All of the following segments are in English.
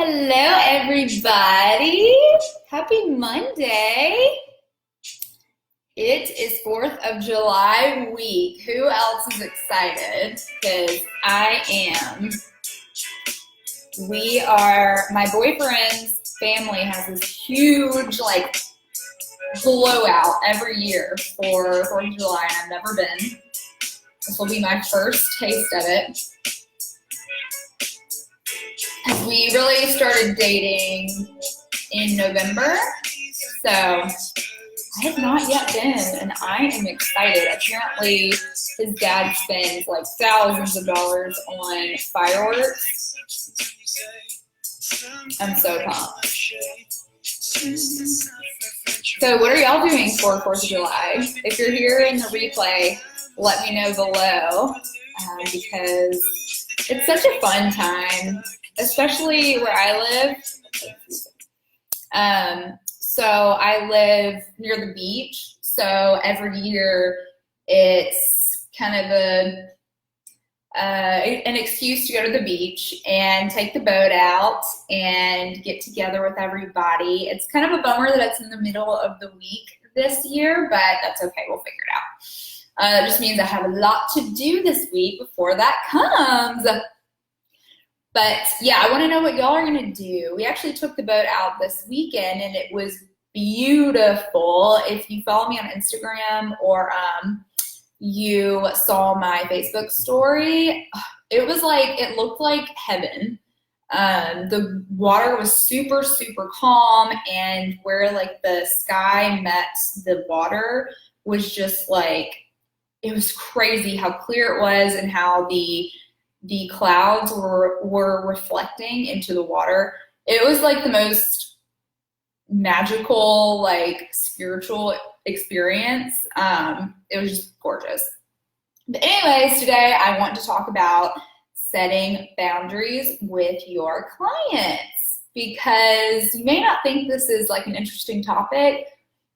Hello, everybody. Happy Monday. It is 4th of July week. Who else is excited? Because I am. My boyfriend's family has this huge, blowout every year for 4th of July, and I've never been. This will be my first taste of it. We really started dating in November, so I have not yet been, and I am excited. Apparently, his dad spends thousands of dollars on fireworks. I'm so pumped. So what are y'all doing for 4th of July? If you're here in the replay, let me know below, because it's such a fun time. Especially where I live. So I live near the beach. So every year it's kind of an excuse to go to the beach and take the boat out and get together with everybody. It's kind of a bummer that it's in the middle of the week this year, but that's okay. We'll figure it out. It just means I have a lot to do this week before that comes. But yeah, I want to know what y'all are going to do. We actually took the boat out this weekend and it was beautiful. If you follow me on Instagram or you saw my Facebook story, it looked like heaven. The water was super, super calm, and where the sky met the water was just it was crazy how clear it was and how the clouds were reflecting into the water. It was the most magical, spiritual experience. It was just gorgeous. But anyways, today I want to talk about setting boundaries with your clients, because you may not think this is an interesting topic,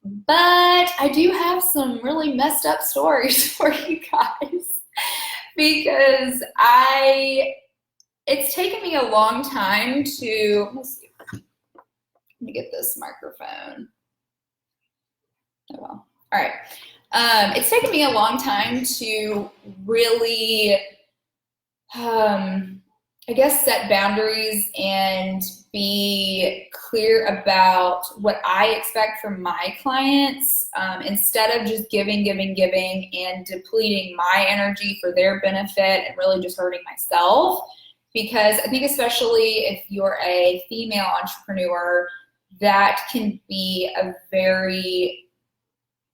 but I do have some really messed up stories for you guys. Because it's taken me a long time to, let me get this microphone. Oh well, all right. It's taken me a long time to really, set boundaries and be clear about what I expect from my clients, instead of just giving and depleting my energy for their benefit and really just hurting myself. Because I think especially if you're a female entrepreneur, that can be a very,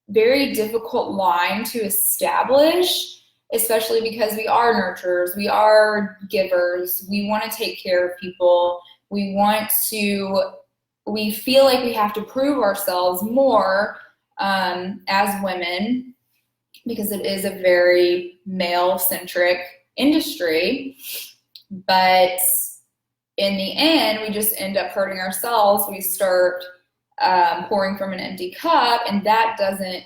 very difficult line to establish, especially because we are nurturers, we are givers, we want to take care of people, we feel like we have to prove ourselves more as women, because it is a very male-centric industry. But in the end, we just end up hurting ourselves. We start pouring from an empty cup, and that doesn't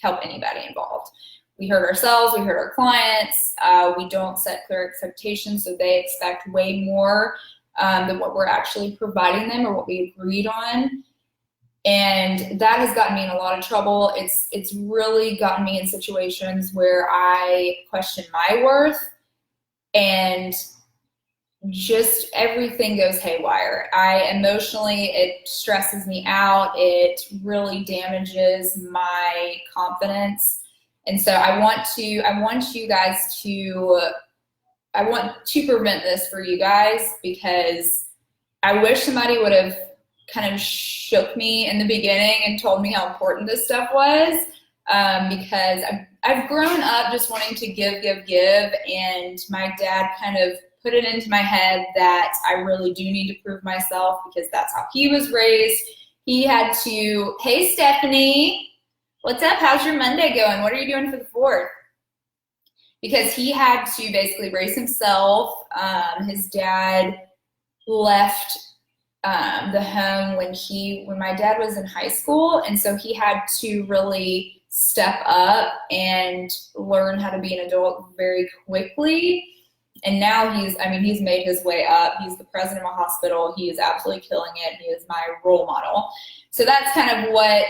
help anybody involved. We hurt ourselves, we hurt our clients, we don't set clear expectations, so they expect way more than what we're actually providing them or what we agreed on. And that has gotten me in a lot of trouble. It's really gotten me in situations where I question my worth, and just everything goes haywire. It stresses me out. It really damages my confidence. And so I want to prevent this for you guys, because I wish somebody would have kind of shook me in the beginning and told me how important this stuff was, because I've grown up just wanting to give, and my dad kind of put it into my head that I really do need to prove myself, because that's how he was raised. He had to, hey Stephanie, what's up? How's your Monday going? What are you doing for the 4th? Because he had to basically raise himself. His dad left the home when my dad was in high school, and so he had to really step up and learn how to be an adult very quickly. And now he's made his way up. He's the president of a hospital. He is absolutely killing it. He is my role model. So that's kind of what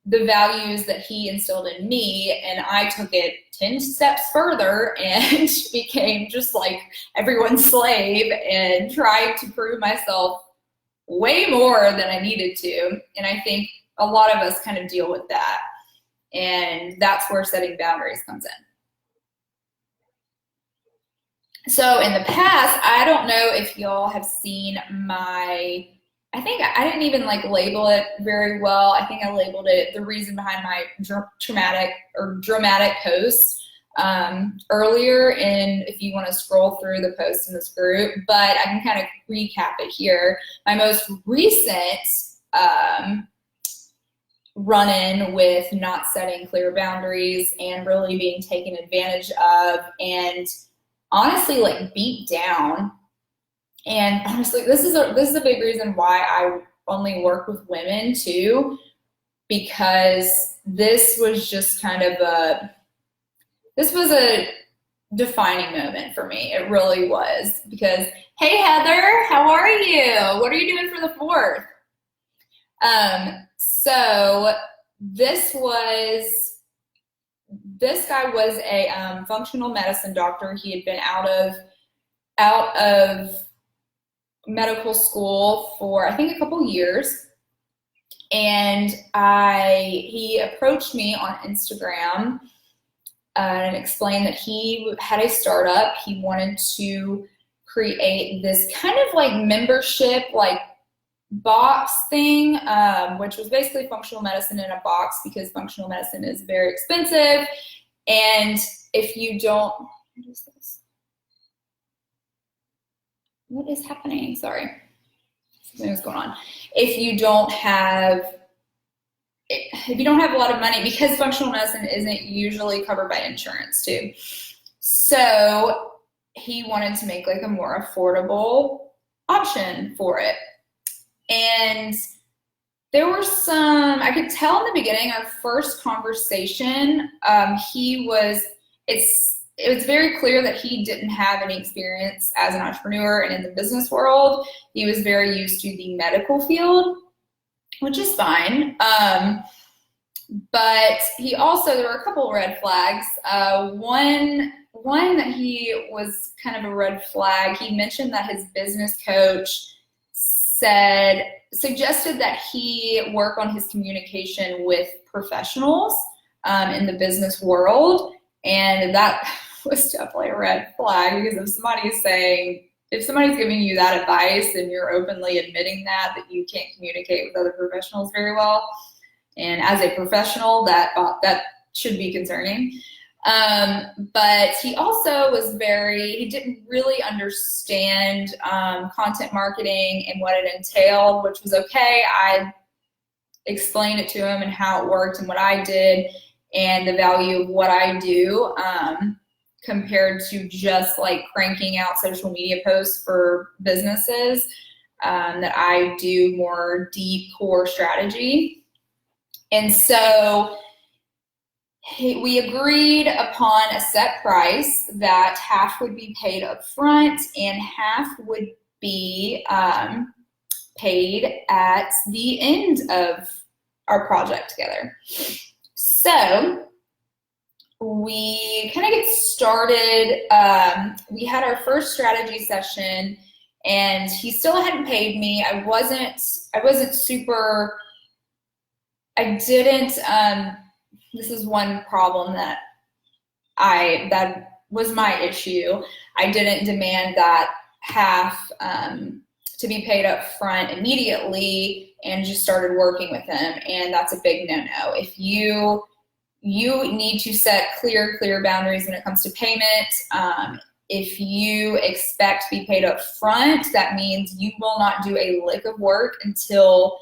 the values that he instilled in me, and I took it 10 steps further and became just like everyone's slave and tried to prove myself way more than I needed to. And I think a lot of us kind of deal with that. And that's where setting boundaries comes in. So in the past, I don't know if y'all have seen I think I didn't even like label it very well. I think I labeled it the reason behind my dramatic posts earlier, and if you want to scroll through the posts in this group, but I can kind of recap it here. My most recent run-in with not setting clear boundaries and really being taken advantage of and honestly like beat down. And honestly, this is a big reason why I only work with women too, because this was just kind of a defining moment for me. It really was, because, hey Heather, how are you? What are you doing for the 4th? So this guy was a functional medicine doctor. He had been out of medical school for I think a couple years, and he approached me on Instagram and explained that he had a startup. He wanted to create this kind of like membership like box thing, which was basically functional medicine in a box, because functional medicine is very expensive. And if you don't, what is this? What is happening? Sorry, something was going on. If you don't have a lot of money, because functional medicine isn't usually covered by insurance too. So he wanted to make like a more affordable option for it. And there were I could tell in the beginning, our first conversation, it was very clear that he didn't have any experience as an entrepreneur and in the business world. He was very used to the medical field, which is fine. But there were a couple of red flags. One that he was kind of a red flag. He mentioned that his business coach suggested that he work on his communication with professionals in the business world. And that was definitely a red flag, because if somebody's giving you that advice and you're openly admitting that you can't communicate with other professionals very well, and as a professional, that should be concerning. But he also he didn't really understand content marketing and what it entailed, which was okay. I explained it to him and how it worked and what I did and the value of what I do, compared to just like cranking out social media posts for businesses, that I do more deep core strategy. And so we agreed upon a set price that half would be paid up front and half would be paid at the end of our project together. So we kind of get started. We had our first strategy session, and he still hadn't paid me. This is one problem that was my issue. I didn't demand that half to be paid up front immediately and just started working with him, and that's a big no-no. If you need to set clear boundaries when it comes to payment. If you expect to be paid up front, that means you will not do a lick of work until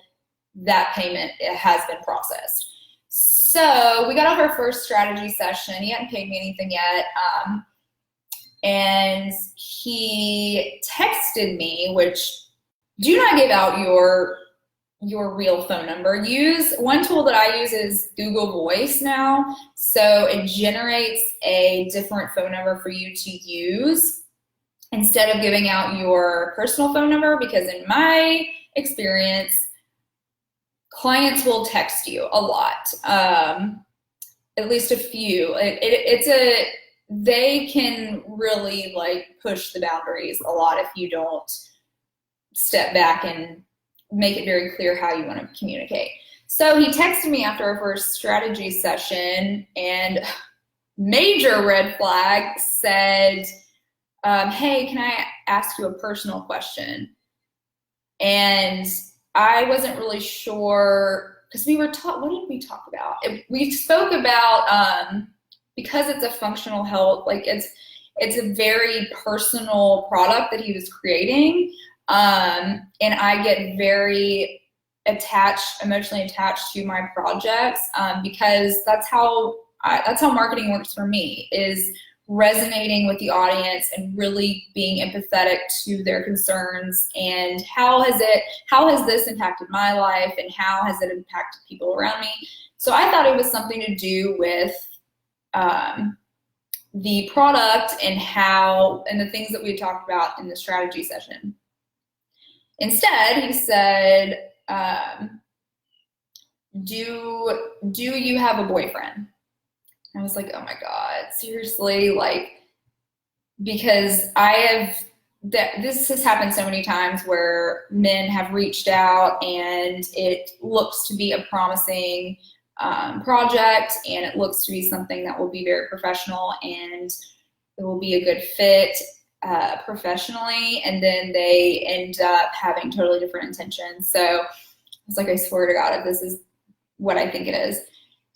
that payment has been processed. So we got off our first strategy session. He hadn't paid me anything yet. And he texted me, which, do not give out your real phone number. One tool that I use is Google Voice now. So it generates a different phone number for you to use. instead of giving out your personal phone number, because in my experience, clients will text you a lot, at least a few. They can really like push the boundaries a lot if you don't step back and make it very clear how you want to communicate. So he texted me after our first strategy session, and major red flag, said, hey, can I ask you a personal question? And I wasn't really sure, because we were taught, what did we talk about? We spoke about, because it's a functional health, like it's a very personal product that he was creating. And I get very emotionally attached to my projects, because that's how marketing works for me, is resonating with the audience and really being empathetic to their concerns, and how has this impacted my life, and how has it impacted people around me. So I thought it was something to do with the product and the things that we had talked about in the strategy session. Instead, he said, do you have a boyfriend? I was like, oh my God, seriously? Like, because this has happened so many times where men have reached out and it looks to be a promising project, and it looks to be something that will be very professional and it will be a good fit professionally, and then they end up having totally different intentions. So I was like, I swear to God, if this is what I think it is.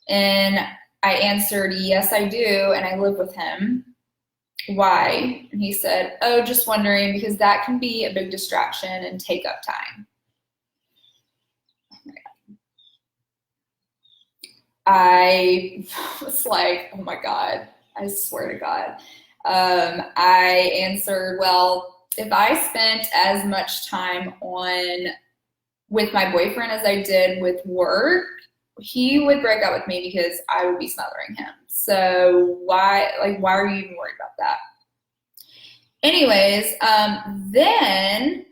And I answered, yes, I do, and I live with him. Why? And he said, oh, just wondering, because that can be a big distraction and take up time. Oh my God. I was like, oh my God, I swear to God. I answered, well, if I spent as much time with my boyfriend as I did with work, he would break up with me because I would be smothering him. So why are you even worried about that? Anyways, then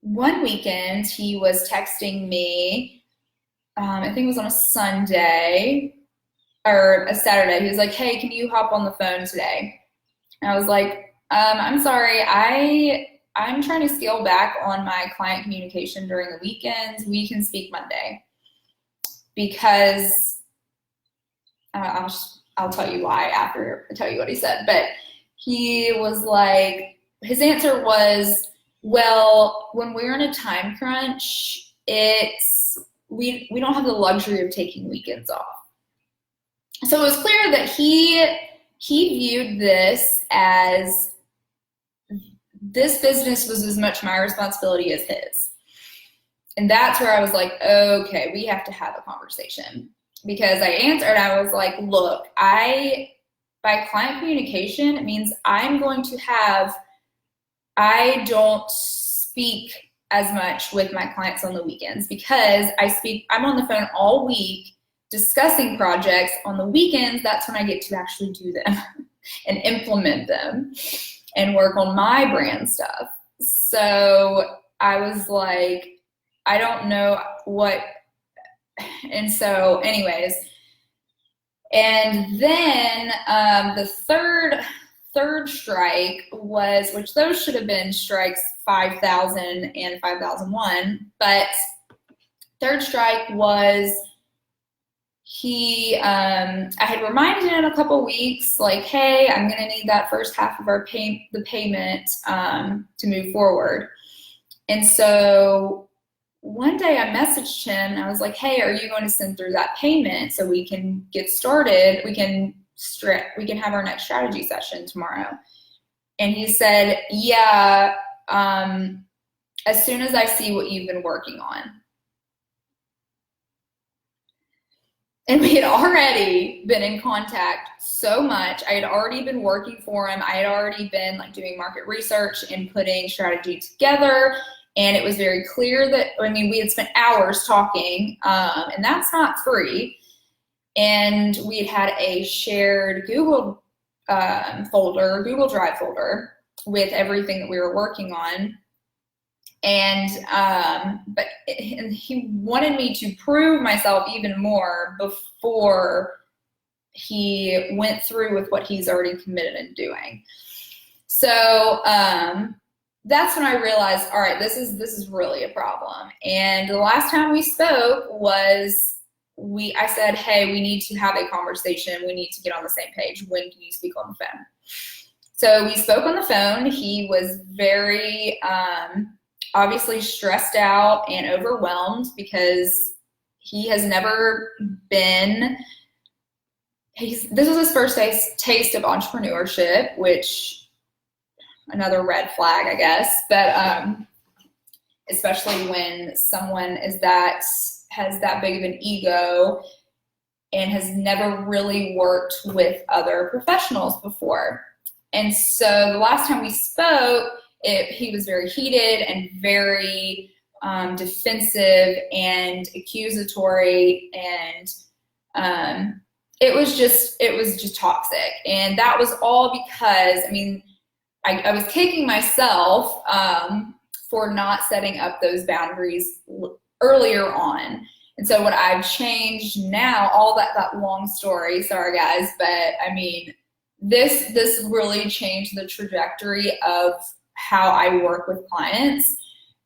one weekend he was texting me, I think it was on a Sunday or a Saturday. He was like, hey, can you hop on the phone today? And I was like, I'm sorry, I'm trying to scale back on my client communication during the weekends. We can speak Monday. Because I'll tell you why after I tell you what he said. But he was like, his answer was, well, when we're in a time crunch, we don't have the luxury of taking weekends off. So it was clear that he viewed this as, this business was as much my responsibility as his. And that's where I was like, okay, we have to have a conversation. Because I answered, I was like, look, by client communication, it means I don't speak as much with my clients on the weekends, because I'm on the phone all week discussing projects. On the weekends, that's when I get to actually do them and implement them and work on my brand stuff. So I was like, I don't know what, and so anyways, and then the third strike was, which those should have been strikes 5,000 and 5,001, but third strike was I had reminded him in a couple weeks, like, hey, I'm gonna need that first half of the payment to move forward. And so one day I messaged him and I was like, hey, are you going to send through that payment so we can get started? We can have our next strategy session tomorrow. And he said, yeah, as soon as I see what you've been working on. And we had already been in contact so much. I had already been working for him. I had already been like doing market research and putting strategy together. And it was very clear that, we had spent hours talking, and that's not free. And we had a shared Google Drive folder. with everything that we were working on. And but he wanted me to prove myself even more before he went through with what he's already committed in doing. So that's when I realized, all right, this is really a problem. And the last time we spoke was I said, hey, we need to have a conversation. We need to get on the same page. When can you speak on the phone? So we spoke on the phone. He was very obviously stressed out and overwhelmed because he has never been, this was his first taste of entrepreneurship, which another red flag, I guess, but especially when someone has that big of an ego and has never really worked with other professionals before. And so the last time we spoke, he was very heated and very defensive and accusatory, and it was just toxic. And that was all because, I mean, I was kicking myself for not setting up those boundaries earlier on. And so what I've changed now, all that long story, sorry guys, but I mean, this really changed the trajectory of how I work with clients.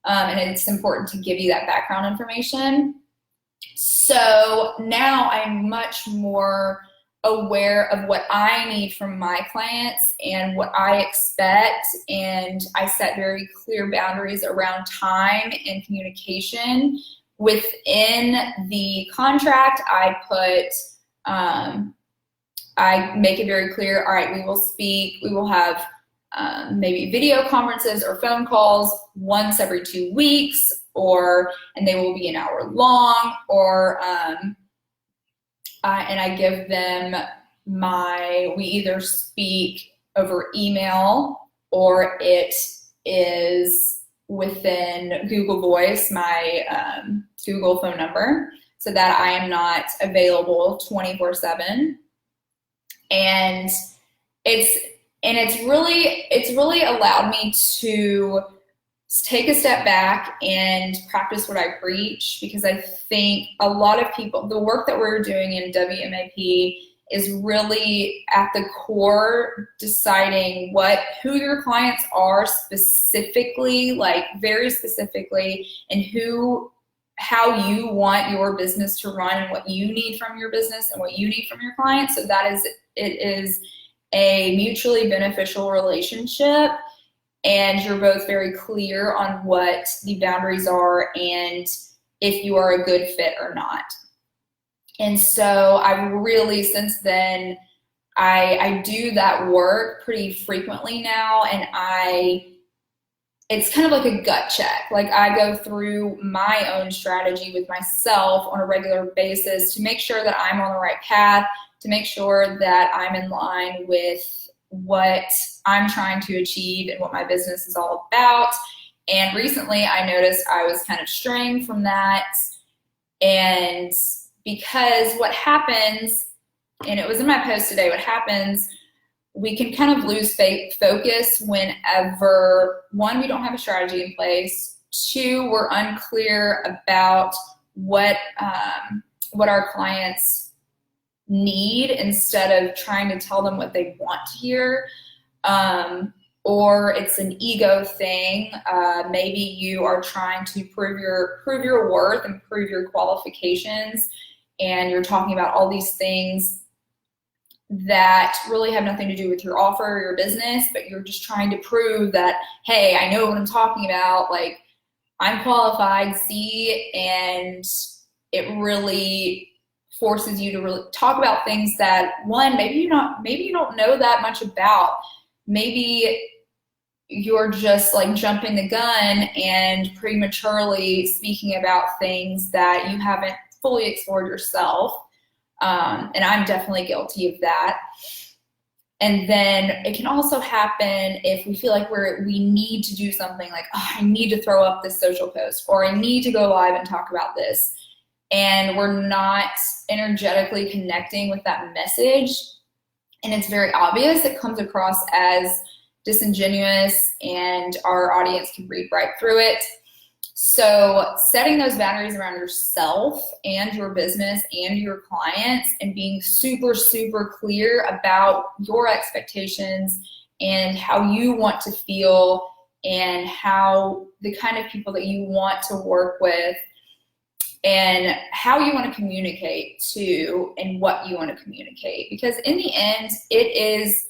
And it's important to give you that background information. So now I'm much more aware of what I need from my clients and what I expect, and I set very clear boundaries around time and communication. Within the contract, I make it very clear, all right, we will speak, we will have maybe video conferences or phone calls once every 2 weeks, and they will be an hour long, and I give them we either speak over email or it is within Google Voice, my Google phone number, so that I am not available 24/7. And it's really allowed me to take a step back and practice what I preach, because I think a lot of people, the work that we're doing in WMAP is really at the core deciding who your clients are specifically, like very specifically, and how you want your business to run and what you need from your business and what you need from your clients. So it is a mutually beneficial relationship, and you're both very clear on what the boundaries are and if you are a good fit or not. And so I've really, since then, I do that work pretty frequently now, and it's kind of like a gut check. Like, I go through my own strategy with myself on a regular basis to make sure that I'm on the right path, to make sure that I'm in line with what I'm trying to achieve and what my business is all about. And recently I noticed I was kind of straying from that. And because what happens, and it was in my post today, what happens, we can kind of lose focus whenever, one, we don't have a strategy in place, two, we're unclear about what our clients need instead of trying to tell them what they want to hear, or it's an ego thing. Maybe you are trying to prove your worth and prove your qualifications, and you're talking about all these things that really have nothing to do with your offer or your business, but you're just trying to prove that, hey, I know what I'm talking about, like, I'm qualified, see, and it really forces you to really talk about things that, one, maybe you don't know that much about. Maybe you're just like jumping the gun and prematurely speaking about things that you haven't fully explored yourself. And I'm definitely guilty of that. And then it can also happen if we feel like we need to do something, like, oh, I need to throw up this social post, or I need to go live and talk about this, and we're not energetically connecting with that message. And it's very obvious. It comes across as disingenuous and our audience can read right through it. So setting those boundaries around yourself and your business and your clients and being super, super clear about your expectations and how you want to feel and how the kind of people that you want to work with and how you want to communicate to and what you want to communicate. Because in the end, it is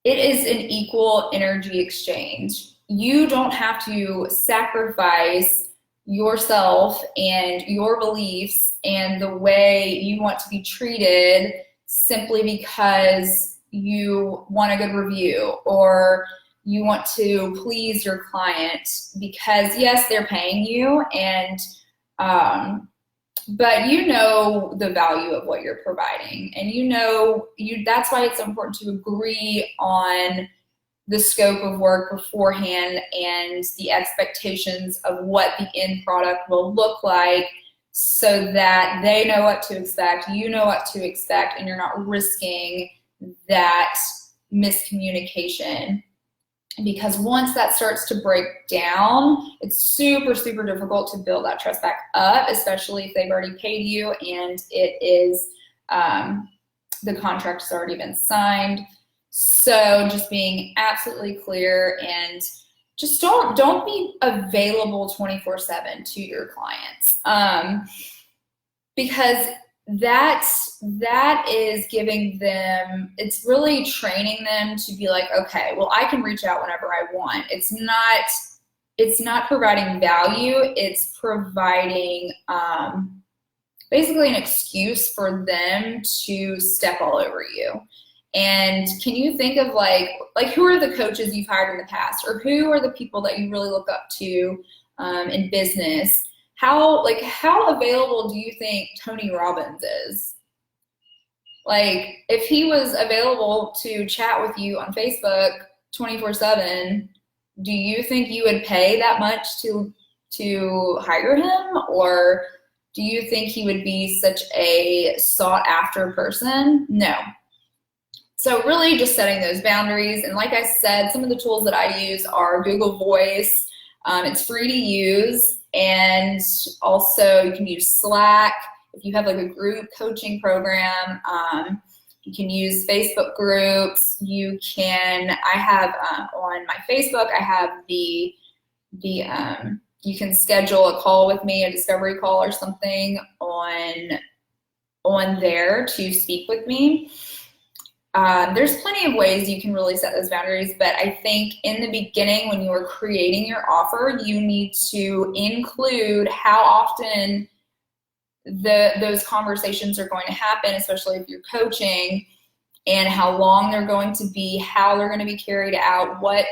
an equal energy exchange. You don't have to sacrifice yourself and your beliefs and the way you want to be treated simply because you want a good review or you want to please your client, because yes, they're paying you, and but you know the value of what you're providing, and that's why it's so important to agree on the scope of work beforehand and the expectations of what the end product will look like, so that they know what to expect, you know what to expect, and you're not risking that miscommunication. Because once that starts to break down, it's super, super difficult to build that trust back up, especially if they've already paid you and it is the contract has already been signed. So just being absolutely clear, and just don't be available 24/7 to your clients, because that is giving them, it's really training them to be like, okay, well, I can reach out whenever I want. It's not providing value. It's providing basically an excuse for them to step all over you. And can you think of like who are the coaches you've hired in the past, or who are the people that you really look up to in business? How available do you think Tony Robbins is? Like, if he was available to chat with you on Facebook 24/7, do you think you would pay that much to hire him? Or do you think he would be such a sought after person? No. So really just setting those boundaries. And like I said, some of the tools that I use are Google Voice. It's free to use. And also you can use Slack if you have like a group coaching program. You can use Facebook groups. I have on my Facebook, I have the you can schedule a call with me, a discovery call or something on there to speak with me. There's plenty of ways you can really set those boundaries, but I think in the beginning, when you are creating your offer, you need to include how often those conversations are going to happen, especially if you're coaching, and how long they're going to be, how they're going to be carried out, what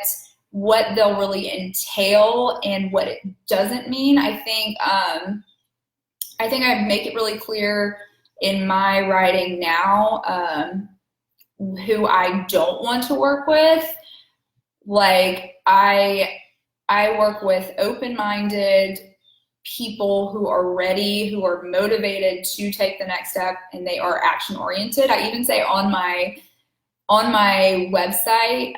they'll really entail, and what it doesn't mean. I think I make it really clear in my writing now who I don't want to work with. Like, I work with open-minded people who are ready, who are motivated to take the next step, and they are action-oriented. I even say on my website,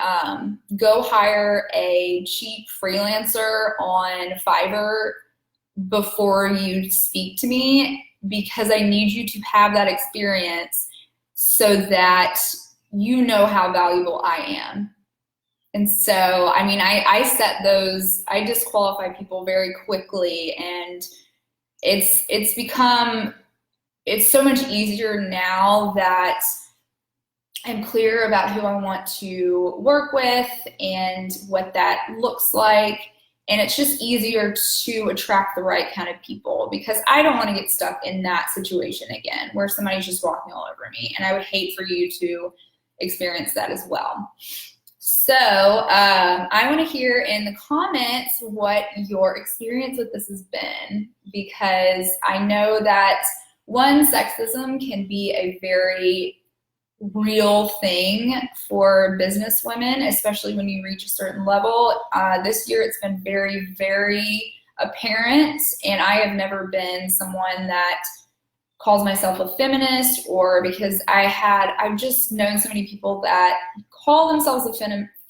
go hire a cheap freelancer on Fiverr before you speak to me, because I need you to have that experience so that you know how valuable I am. And so, I mean, I disqualify people very quickly, and it's so much easier now that I'm clear about who I want to work with and what that looks like. And it's just easier to attract the right kind of people, because I don't want to get stuck in that situation again where somebody's just walking all over me. And I would hate for you to experience that as well. So I want to hear in the comments what your experience with this has been, because I know that, one, sexism can be a very real thing for business women, especially when you reach a certain level. This year it's been very, very apparent, and I have never been someone that calls myself a feminist, or because I've just known so many people that call themselves a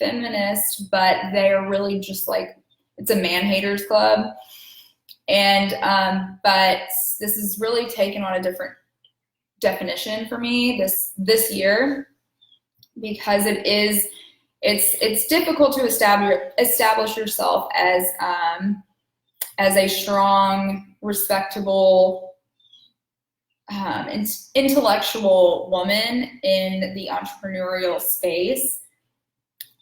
feminist, but they are really just like, it's a man haters club. And, but this is really taken on a different definition for me this year, because it's difficult to establish yourself as a strong, respectable, intellectual woman in the entrepreneurial space.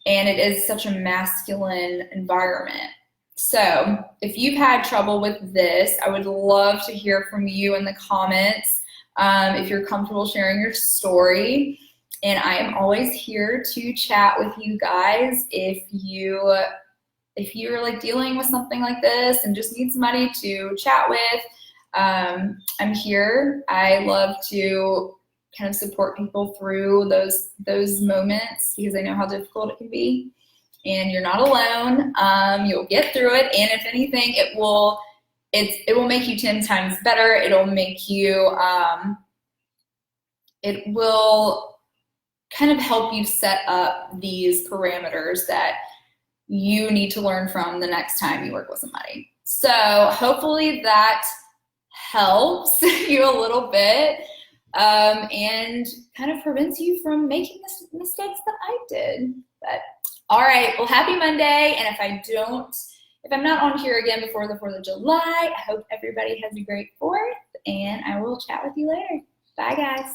And it is such a masculine environment. So if you've had trouble with this, I would love to hear from you in the comments, if you're comfortable sharing your story. And I am always here to chat with you guys if you're like dealing with something like this and just need somebody to chat with. I'm here. I love to kind of support people through those moments, because I know how difficult it can be. And you're not alone. You'll get through it. And if anything, it will make you 10 times better. It'll make you, it will kind of help you set up these parameters that you need to learn from the next time you work with somebody. So hopefully that helps you a little bit, and kind of prevents you from making the mistakes that I did. But all right, well, happy Monday. And if I'm not on here again before the 4th of July, I hope everybody has a great 4th, and I will chat with you later. Bye, guys.